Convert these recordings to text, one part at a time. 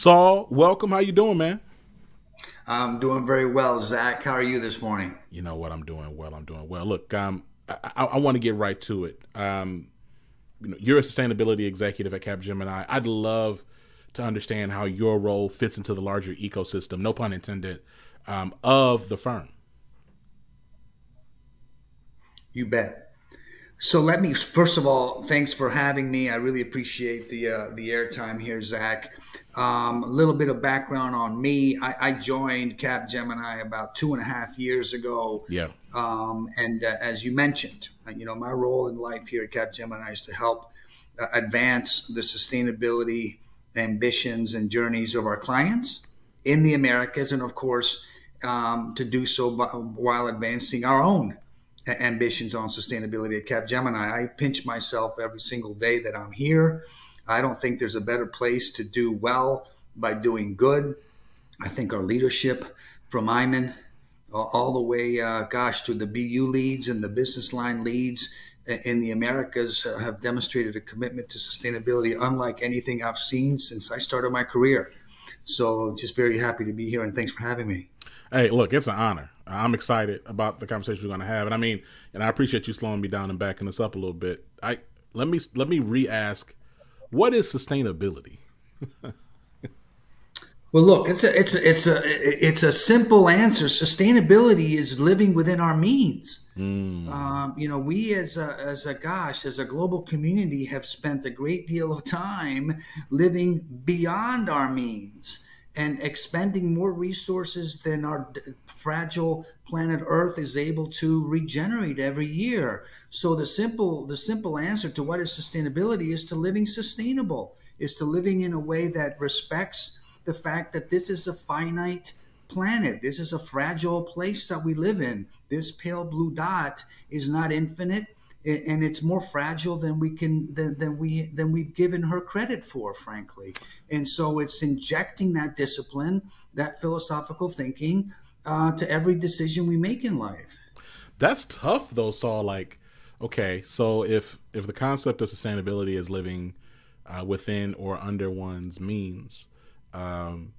Saul, welcome. How you doing, man? I'm doing very well, Zach. How are you this morning? You know what? I'm doing well. I'm doing well. Look, I want to get right to it. You're a sustainability executive at Capgemini. I'd love to understand how your role fits into the larger ecosystem, no pun intended, of the firm. You bet. So let me first of all, thanks for having me. I really appreciate the airtime here, Zach. A little bit of background on me. I joined Capgemini about 2.5 years ago, Yeah. and as you mentioned, my role in life here at Capgemini is to help advance the sustainability ambitions and journeys of our clients in the Americas, and of course, to do so while advancing our own ambitions on sustainability at Capgemini. I pinch myself every single day that I'm here. I don't think there's a better place to do well by doing good. I think our leadership from Iman all the way, to the BU leads and the business line leads in the Americas have demonstrated a commitment to sustainability unlike anything I've seen since I started my career. So just very happy to be here, and thanks for having me. Hey, look, it's an honor. I'm excited about the conversation we're going to have, and I appreciate you slowing me down and backing us up a little bit. I let me re-ask, what is sustainability? Well, look, it's a simple answer. Sustainability is living within our means. Mm, We as a global community have spent a great deal of time living beyond our means and expending more resources than our fragile planet Earth is able to regenerate every year. So the simple answer to what is sustainability is to living sustainable, is to living in a way that respects the fact that this is a finite planet. This is a fragile place that we live in. This pale blue dot is not infinite, and it's more fragile than we've given her credit for, frankly. And so it's injecting that discipline, that philosophical thinking, to every decision we make in life. that's tough, though, Saul. Like, okay, so if the concept of sustainability is living within or under one's means, um,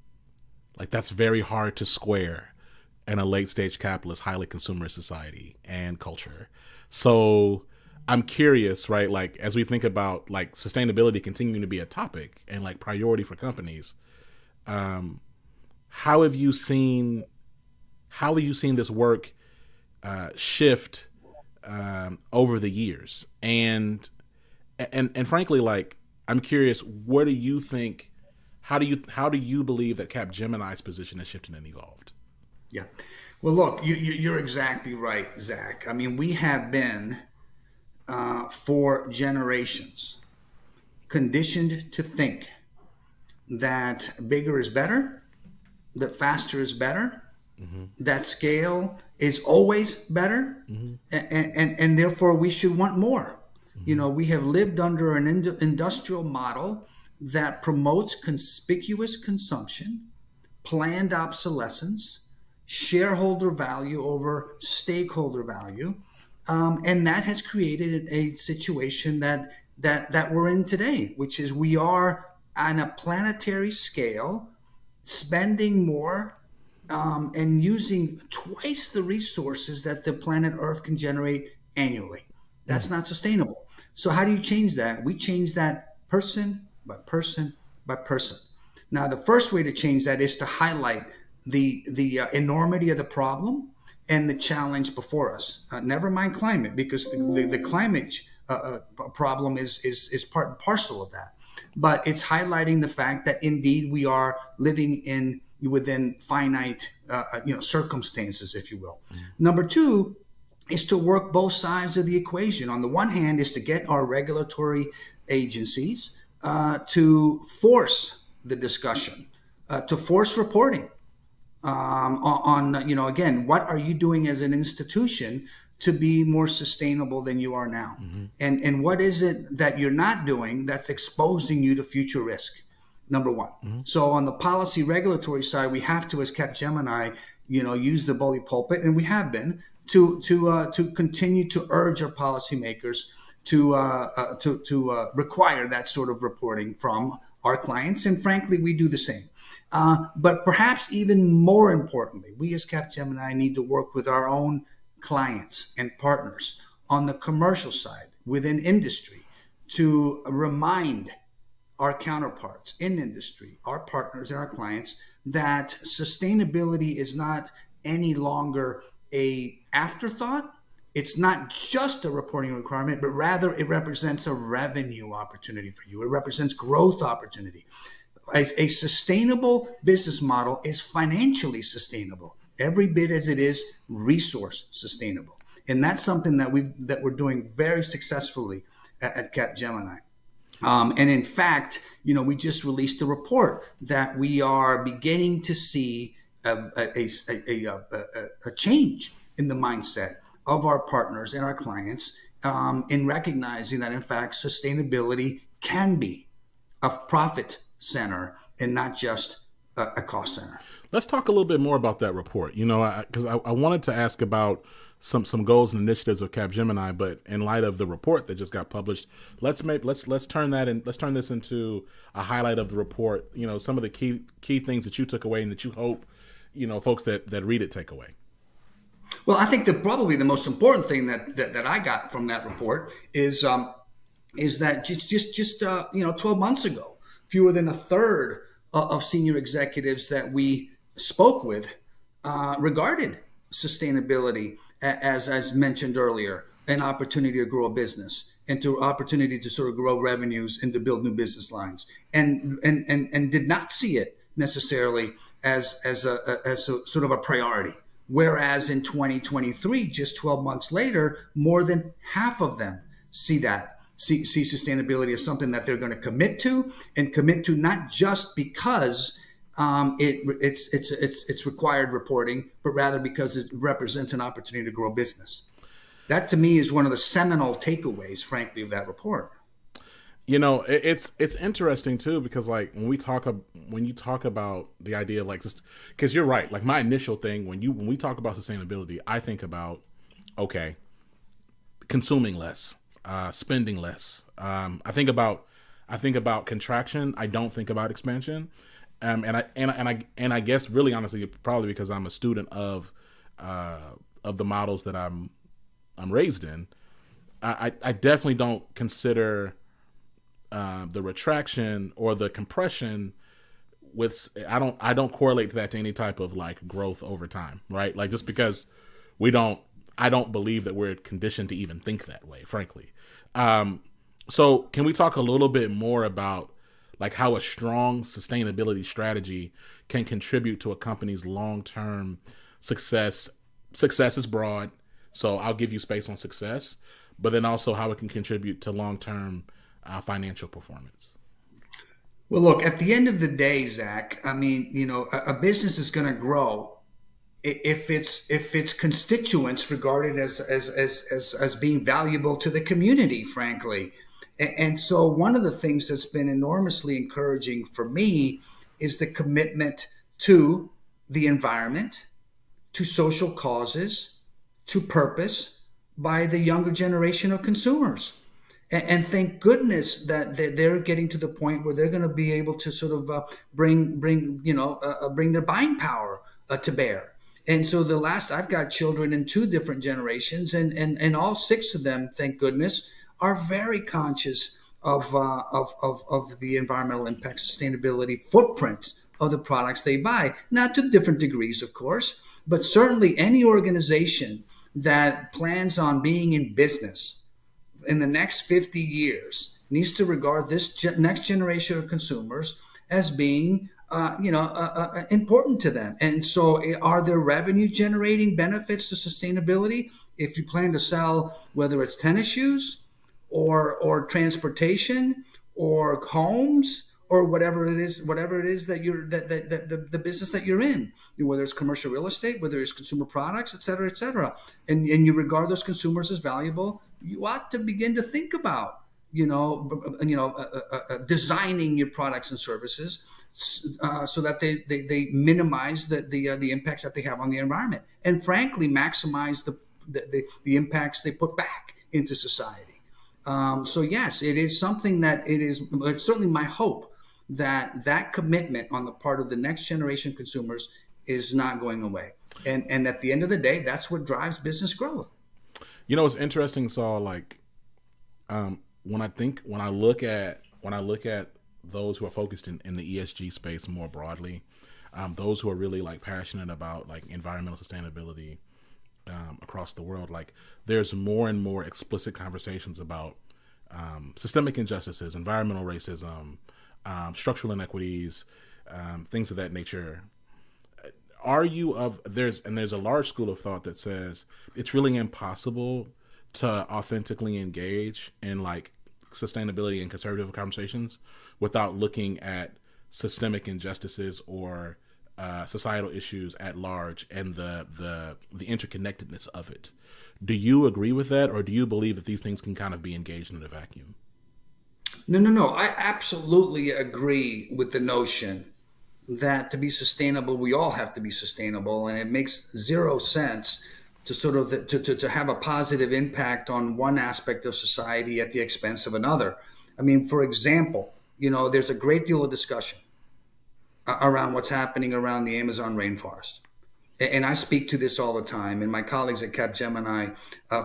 like that's very hard to square in a late stage capitalist, highly consumerist society and culture. So I'm curious, right? Like as we think about like sustainability continuing to be a topic and like priority for companies, um, how have you seen how have you seen this work shift over the years? And frankly, like I'm curious, what do you think? How do you believe that Capgemini's position has shifted and evolved? Yeah. Well, look, you're exactly right, Zach. I mean, we have been for generations conditioned to think that bigger is better, that faster is better, Mm-hmm. that scale is always better, Mm-hmm. and therefore we should want more. Mm-hmm. We have lived under an industrial model that promotes conspicuous consumption, planned obsolescence, shareholder value over stakeholder value, and that has created a situation that we're in today, which is we are on a planetary scale spending more and using twice the resources that the planet Earth can generate annually. That's not sustainable. So how do you change that? We change that person by person by person. Now, the first way to change that is to highlight the enormity of the problem and the challenge before us. Never mind climate, because the climate problem is part and parcel of that. But it's highlighting the fact that indeed we are living in within finite circumstances, if you will. Number two is to work both sides of the equation. On the one hand, is to get our regulatory agencies to force the discussion, to force reporting again, what are you doing as an institution to be more sustainable than you are now? Mm-hmm. And what is it that you're not doing that's exposing you to future risk? Number one. Mm-hmm. So on the policy regulatory side, we have to, as Capgemini, use the bully pulpit, and we have been to continue to urge our policymakers to require that sort of reporting from our clients, and frankly, we do the same. But perhaps even more importantly, we as Capgemini need to work with our own clients and partners on the commercial side within industry to remind our counterparts in industry, our partners and our clients, that sustainability is not any longer a afterthought. It's not just a reporting requirement, but rather it represents a revenue opportunity for you. It represents growth opportunity. A sustainable business model is financially sustainable, every bit as it is resource sustainable. And that's something that we're doing very successfully at Capgemini. And in fact, we just released a report that we are beginning to see a change in the mindset of our partners and our clients, in recognizing that, in fact, sustainability can be a profit center and not just a cost center. Let's talk a little bit more about that report. Because I wanted to ask about some goals and initiatives of Capgemini, but in light of the report that just got published, let's turn this into a highlight of the report. Some of the key things that you took away and that you hope folks that read it take away. Well, I think that probably the most important thing that I got from that report is that just 12 months ago, fewer than a third of senior executives that we spoke with regarded sustainability as mentioned earlier, an opportunity to grow a business and to opportunity to sort of grow revenues and to build new business lines, and did not see it necessarily as a sort of a priority. Whereas in 2023, just 12 months later, more than half of them see sustainability as something that they're going to commit to, and commit to not just because it's required reporting, but rather because it represents an opportunity to grow business. That to me is one of the seminal takeaways, frankly, of that report. It's interesting too, because like when you talk about the idea of because you're right. Like my initial thing when we talk about sustainability, I think about consuming less, spending less. I think about contraction. I don't think about expansion. And I guess really honestly, probably because I'm a student of the models that I'm raised in. I definitely don't consider the retraction or the compression I don't correlate that to any type of like growth over time, right? Like just because I don't believe that we're conditioned to even think that way, frankly. So can we talk a little bit more about like how a strong sustainability strategy can contribute to a company's long-term success? Success is broad, so I'll give you space on success, but then also how it can contribute to long-term financial performance. Well, look, at the end of the day, Zach, I mean, a business is going to grow if its constituents regard it as being valuable to the community, frankly. And so one of the things that's been enormously encouraging for me is the commitment to the environment, to social causes, to purpose by the younger generation of consumers. And thank goodness that they're getting to the point where they're going to be able to sort of bring their buying power to bear. And so I've got children in two different generations, and all six of them, thank goodness, are very conscious of the environmental impact, sustainability footprints of the products they buy. Not to different degrees, of course, but certainly any organization that plans on being in business in the next 50 years needs to regard this next generation of consumers as being important to them. And so are there revenue generating benefits to sustainability? If you plan to sell, whether it's tennis shoes or transportation or homes or whatever it is that you're the business that you're in, whether it's commercial real estate, whether it's consumer products, et cetera, and you regard those consumers as valuable, you ought to begin to think about designing your products and services so that they minimize the impacts that they have on the environment, and frankly maximize the impacts they put back into society. So yes, it is something that it's certainly my hope that commitment on the part of the next generation consumers is not going away. And at the end of the day, that's what drives business growth. You know, it's interesting, Saul. Like, when I look at those who are focused in the ESG space more broadly, those who are really like passionate about like environmental sustainability across the world, like there's more and more explicit conversations about systemic injustices, environmental racism, structural inequities, things of that nature. Are you of there's a large school of thought that says it's really impossible to authentically engage in like sustainability and conservative conversations without looking at systemic injustices or societal issues at large and the interconnectedness of it. Do you agree with that, or do you believe that these things can kind of be engaged in a vacuum? No. I absolutely agree with the notion that to be sustainable, we all have to be sustainable, and it makes zero sense to sort of to have a positive impact on one aspect of society at the expense of another. I mean, for example, there's a great deal of discussion around what's happening around the Amazon rainforest. And I speak to this all the time, and my colleagues at Capgemini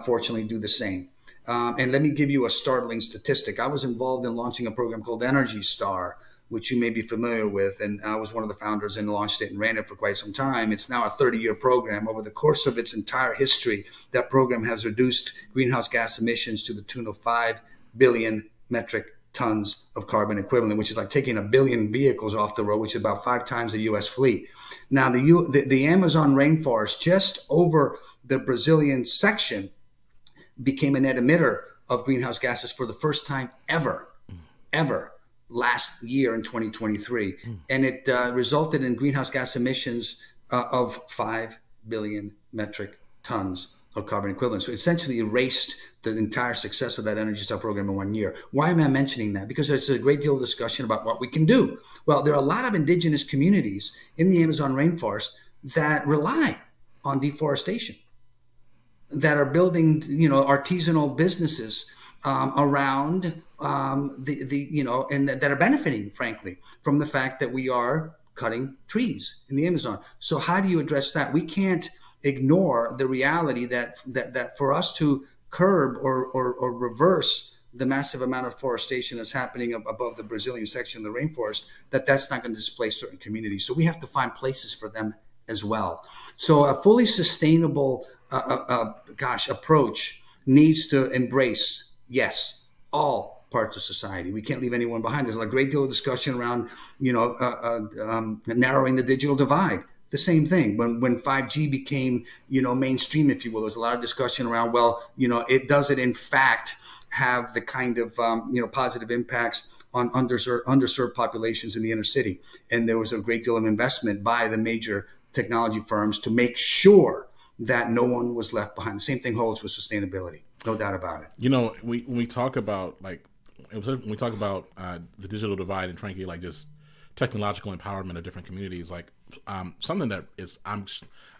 fortunately do the same. And let me give you a startling statistic. I was involved in launching a program called Energy Star, which you may be familiar with, and I was one of the founders and launched it and ran it for quite some time. It's now a 30-year program. Over the course of its entire history, that program has reduced greenhouse gas emissions to the tune of 5 billion metric tons of carbon equivalent, which is like taking 1 billion vehicles off the road, which is about 5 times the U.S. fleet. Now, the Amazon rainforest, just over the Brazilian section, became a net emitter of greenhouse gases for the first time ever last year in 2023. And it resulted in greenhouse gas emissions of 5 billion metric tons of carbon equivalent. So essentially erased the entire success of that Energy Star program in 1 year. Why am I mentioning that? Because there's a great deal of discussion about what we can do. Well, there are a lot of indigenous communities in the Amazon rainforest that rely on deforestation, that are building, artisanal businesses around and that are benefiting, frankly, from the fact that we are cutting trees in the Amazon. So how do you address that? We can't ignore the reality that for us to curb or reverse the massive amount of forestation that's happening above the Brazilian section of the rainforest, that's not going to displace certain communities. So we have to find places for them as well. So a fully sustainable approach needs to embrace, yes, all parts of society. We can't leave anyone behind. There's a great deal of discussion around, narrowing the digital divide. The same thing when 5G became, mainstream, if you will. There's a lot of discussion around, it doesn't in fact have the kind of, positive impacts on underserved populations in the inner city. And there was a great deal of investment by the major technology firms to make sure that no one was left behind. The same thing holds with sustainability, no doubt about it. When we talk about the digital divide and frankly, like just technological empowerment of different communities, like something that is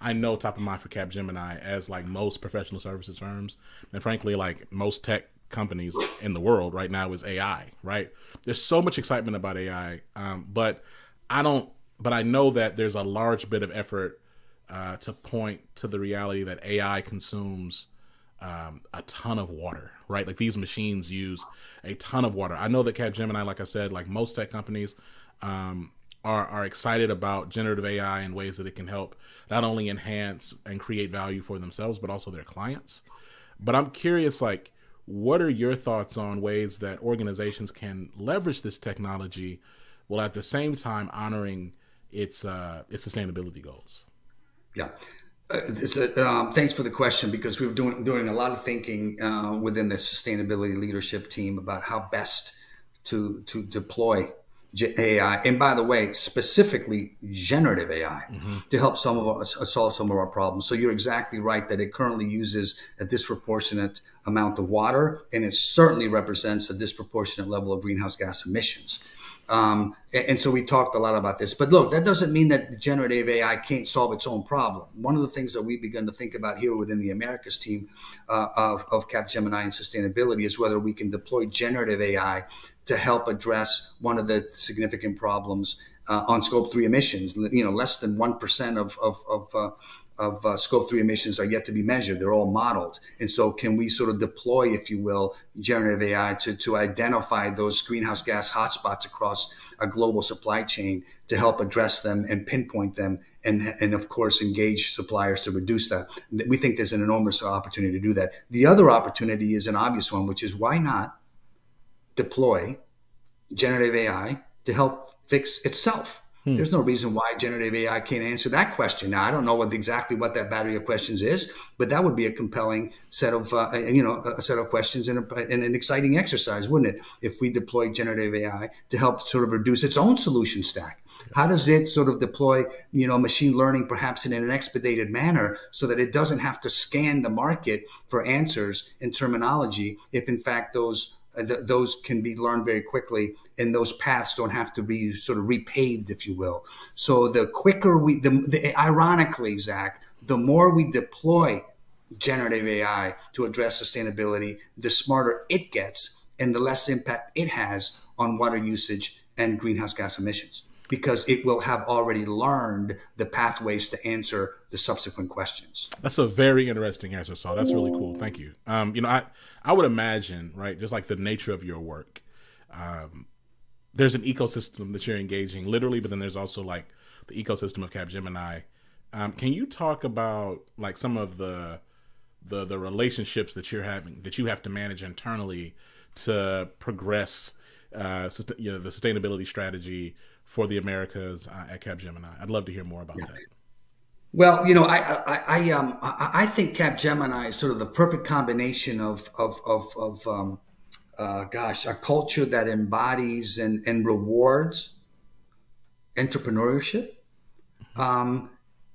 I know top of mind for Capgemini, as like most professional services firms, and frankly, like most tech companies in the world right now, is AI. Right? There's so much excitement about AI, but I know that there's a large bit of effort to point to the reality that AI consumes a ton of water, right? Like these machines use a ton of water. I know that Capgemini, like I said, like most tech companies, are excited about generative AI in ways that it can help not only enhance and create value for themselves, but also their clients. But I'm curious, like, what are your thoughts on ways that organizations can leverage this technology while at the same time honoring its sustainability goals? Yeah. Thanks for the question, because we're doing a lot of thinking within the sustainability leadership team about how best to deploy AI, and by the way, specifically generative AI, to help solve some of our problems. So you're exactly right that it currently uses a disproportionate amount of water, and it certainly represents a disproportionate level of greenhouse gas emissions. And so we talked a lot about this, but look, that doesn't mean that generative AI can't solve its own problem. One of the things that we've begun to think about here within the Americas team of Capgemini and sustainability is whether we can deploy generative AI to help address one of the significant problems on Scope 3 emissions. Less than 1% of Scope 3 emissions are yet to be measured. They're all modeled. And so can we sort of deploy, if you will, generative AI to identify those greenhouse gas hotspots across a global supply chain to help address them and pinpoint them and of course, engage suppliers to reduce that? We think there's an enormous opportunity to do that. The other opportunity is an obvious one, which is why not deploy generative AI to help fix itself? There's no reason why generative AI can't answer that question. Now, I don't know exactly what that battery of questions is, but that would be a compelling set of, a set of questions and an exciting exercise, wouldn't it? If we deploy generative AI to help sort of reduce its own solution stack. How does it sort of deploy, machine learning perhaps in an expedited manner so that it doesn't have to scan the market for answers and terminology if in fact those can be learned very quickly and those paths don't have to be sort of repaved, if you will. So the quicker ironically, Zach, the more we deploy generative AI to address sustainability, the smarter it gets and the less impact it has on water usage and greenhouse gas emissions, because it will have already learned the pathways to answer the subsequent questions. That's a very interesting answer, Saul. That's really cool. Thank you. I would imagine, right, just like the nature of your work, there's an ecosystem that you're engaging literally, but then there's also like the ecosystem of Capgemini. Can you talk about like some of the relationships that you're having, that you have to manage internally to progress the sustainability strategy for the Americas at Capgemini? I'd love to hear more about that. Well, I think Capgemini is sort of the perfect combination of a culture that embodies and rewards entrepreneurship,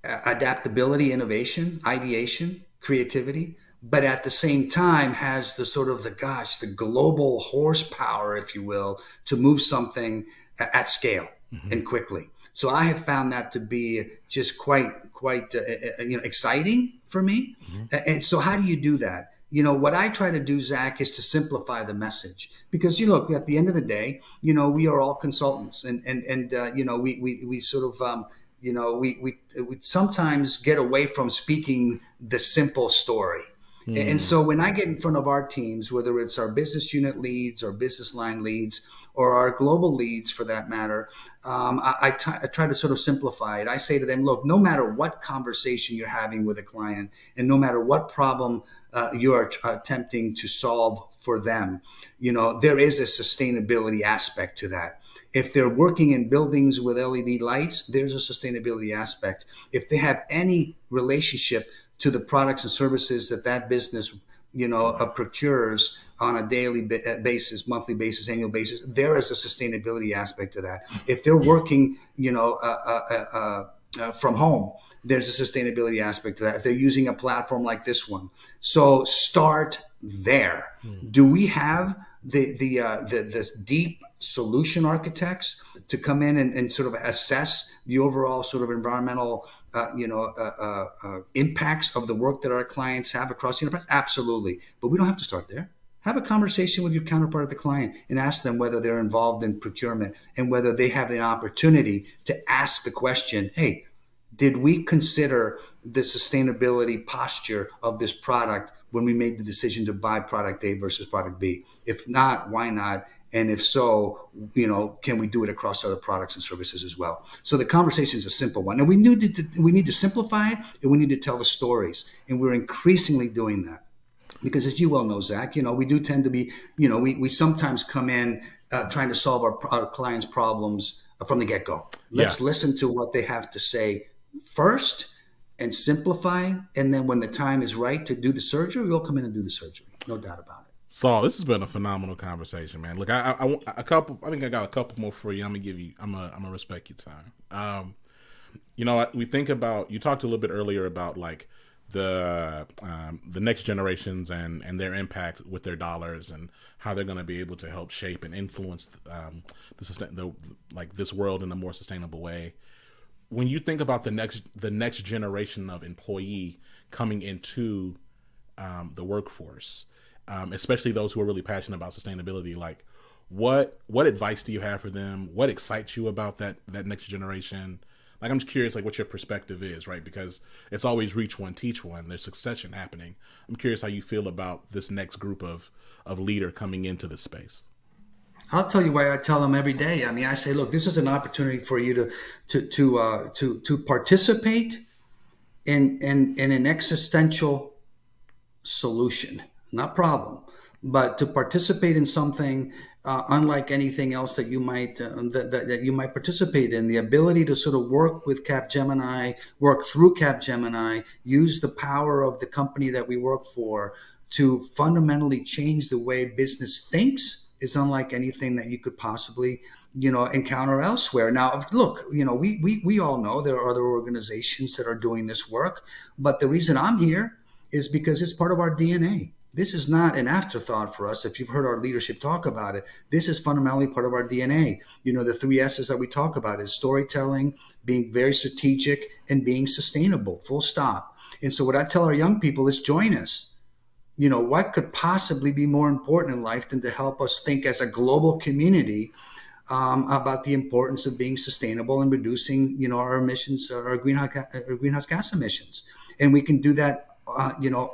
adaptability, innovation, ideation, creativity, but at the same time has the sort of the global horsepower, if you will, to move something at scale and quickly. So I have found that to be just quite exciting for me. And so how do you do that? What I try to do, Zach, is to simplify the message, because look, at the end of the day, we are all consultants, and we sort of we sometimes get away from speaking the simple story. And so when I get in front of our teams, whether it's our business unit leads or business line leads or our global leads for that matter, I try to sort of simplify it. I say to them, look, no matter what conversation you're having with a client and no matter what problem you are attempting to solve for them, there is a sustainability aspect to that. If they're working in buildings with LED lights, there's a sustainability aspect. If they have any relationship to the products and services that business, procures on a daily basis, monthly basis, annual basis, there is a sustainability aspect to that. If they're working, from home, there's a sustainability aspect to that. If they're using a platform like this one, so start there. Do we have this deep solution architects to come in and sort of assess the overall sort of environmental impacts of the work that our clients have across the enterprise? Absolutely. But we don't have to start there. Have a conversation with your counterpart at the client and ask them whether they're involved in procurement and whether they have the opportunity to ask the question, hey, did we consider the sustainability posture of this product when we made the decision to buy product A versus product B? If not, why not? And if so, can we do it across other products and services as well? So the conversation is a simple one. And we need to simplify it, and we need to tell the stories. And we're increasingly doing that. Because as you well know, Zach, we do tend to be, we sometimes come in trying to solve our clients' problems from the get-go. Let's listen to what they have to say first and simplify. And then when the time is right to do the surgery, we'll come in and do the surgery. No doubt about it. Saul, this has been a phenomenal conversation, man. Look, I want a couple. I think I got a couple more for you. I'm gonna respect your time. We think about, you talked a little bit earlier about like the next generations and their impact with their dollars and how they're going to be able to help shape and influence this world in a more sustainable way. When you think about the next generation of employee coming into the workforce, especially those who are really passionate about sustainability, like what advice do you have for them? What excites you about that next generation? Like, I'm just curious, like, what your perspective is, right? Because it's always reach one, teach one. There's succession happening. I'm curious how you feel about this next group of leader coming into the space. I'll tell you why I tell them every day. I mean, I say, look, this is an opportunity for you to participate in an existential solution, not problem, but to participate in something unlike anything else that you might that you might participate in. The ability to sort of work with Capgemini, work through Capgemini, use the power of the company that we work for to fundamentally change the way business thinks is unlike anything that you could possibly encounter elsewhere. Now, look, we all know there are other organizations that are doing this work, but the reason I'm here is because it's part of our DNA. This is not an afterthought for us. If you've heard our leadership talk about it, this is fundamentally part of our DNA. The three S's that we talk about is storytelling, being very strategic, and being sustainable, full stop. And so what I tell our young people is join us. What could possibly be more important in life than to help us think as a global community about the importance of being sustainable and reducing, our emissions, our greenhouse gas emissions. And we can do that,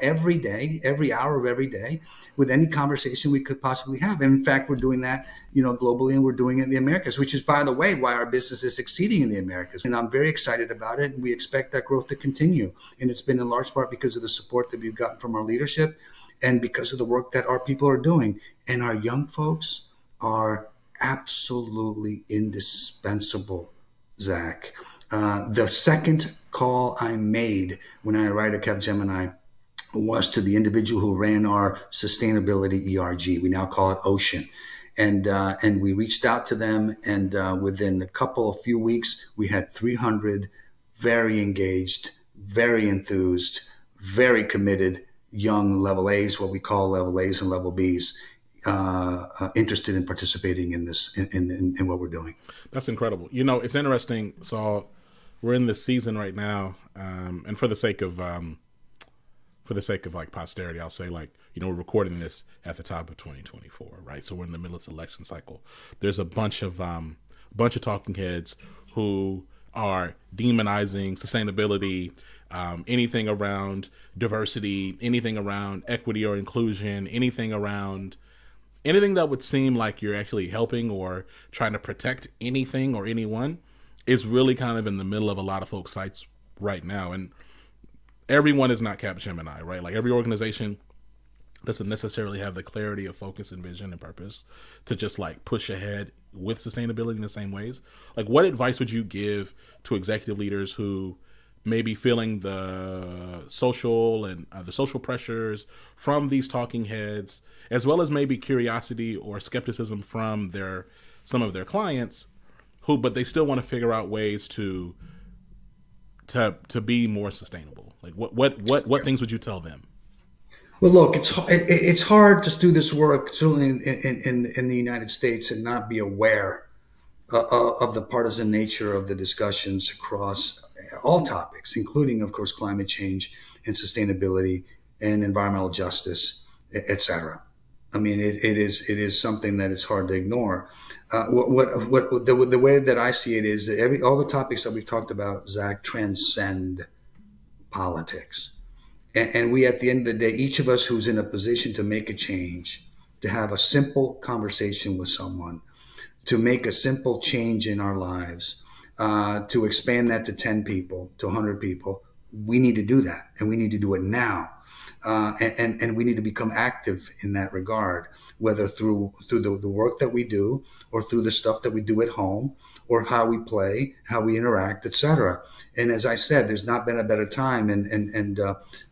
every day, every hour of every day, with any conversation we could possibly have. And in fact, we're doing that, globally, and we're doing it in the Americas, which is, by the way, why our business is succeeding in the Americas. And I'm very excited about it. And we expect that growth to continue. And it's been in large part because of the support that we've gotten from our leadership and because of the work that our people are doing. And our young folks are absolutely indispensable, Zach. The second call I made when I arrived at Capgemini was to the individual who ran our sustainability ERG. We now call it Ocean. And we reached out to them, and within a few weeks, we had 300 very engaged, very enthused, very committed young level A's, what we call level A's and level B's, interested in participating in this, in what we're doing. That's incredible. It's interesting. So we're in this season right now, and for the sake of like posterity, I'll say, like, we're recording this at the top of 2024, right? So we're in the middle of this election cycle. There's a bunch of talking heads who are demonizing sustainability, anything around diversity, anything around equity or inclusion, anything that would seem like you're actually helping or trying to protect anything or anyone is really kind of in the middle of a lot of folks' sites right now. And everyone is not Capgemini, right? Like, every organization doesn't necessarily have the clarity of focus and vision and purpose to just like push ahead with sustainability in the same ways. Like, what advice would you give to executive leaders who may be feeling the social pressures from these talking heads, as well as maybe curiosity or skepticism from some of their clients, but they still want to figure out ways to be more sustainable? Like, what things would you tell them? Well, look, it's hard to do this work, certainly in the United States, and not be aware of the partisan nature of the discussions across all topics, including, of course, climate change and sustainability and environmental justice, et cetera. I mean, it is something that is hard to ignore. The way that I see it is that all the topics that we've talked about, Zach, transcend politics. And we, at the end of the day, each of us who's in a position to make a change, to have a simple conversation with someone, to make a simple change in our lives, to expand that to 10 people, to 100 people, we need to do that. And we need to do it now. And we need to become active in that regard, whether through the work that we do or through the stuff that we do at home or how we play, how we interact, et cetera. And as I said, there's not been a better time. And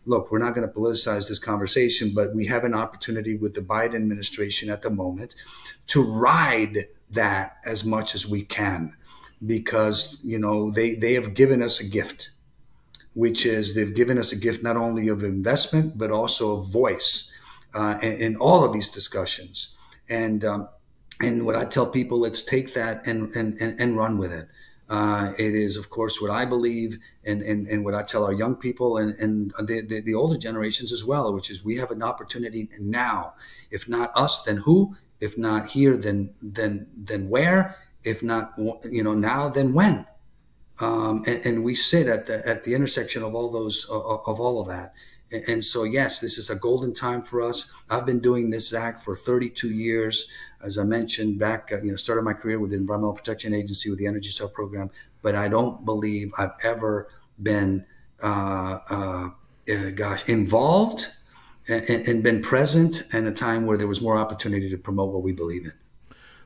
look, we're not going to politicize this conversation, but we have an opportunity with the Biden administration at the moment to ride that as much as we can, because, they have given us a gift, which is they've given us a gift not only of investment, but also of voice in all of these discussions. And what I tell people, let's take that and run with it. It is, of course, what I believe and what I tell our young people and the older generations as well, which is we have an opportunity now. If not us, then who? If not here, then where? If not, now, then when? And we sit at the intersection of all those of all of that. And so, yes, this is a golden time for us. I've been doing this, Zach, for 32 years. As I mentioned back, started my career with the Environmental Protection Agency with the Energy Star program. But I don't believe I've ever been, involved and been present in a time where there was more opportunity to promote what we believe in.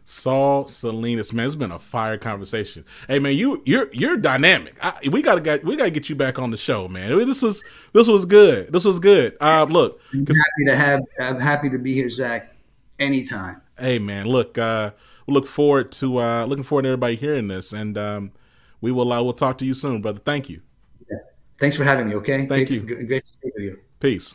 Sol Salinas, man, it's been a fire conversation. Hey, man, you're dynamic. We gotta get you back on the show, man. I mean, this was good. This was good. Look, I'm happy to be here, Zach. Anytime. Hey, man, look, look forward to everybody hearing this, and we'll talk to you soon, brother. Thank you. Yeah. Thanks for having me. Okay. Thank you. Great to speak with you. Peace.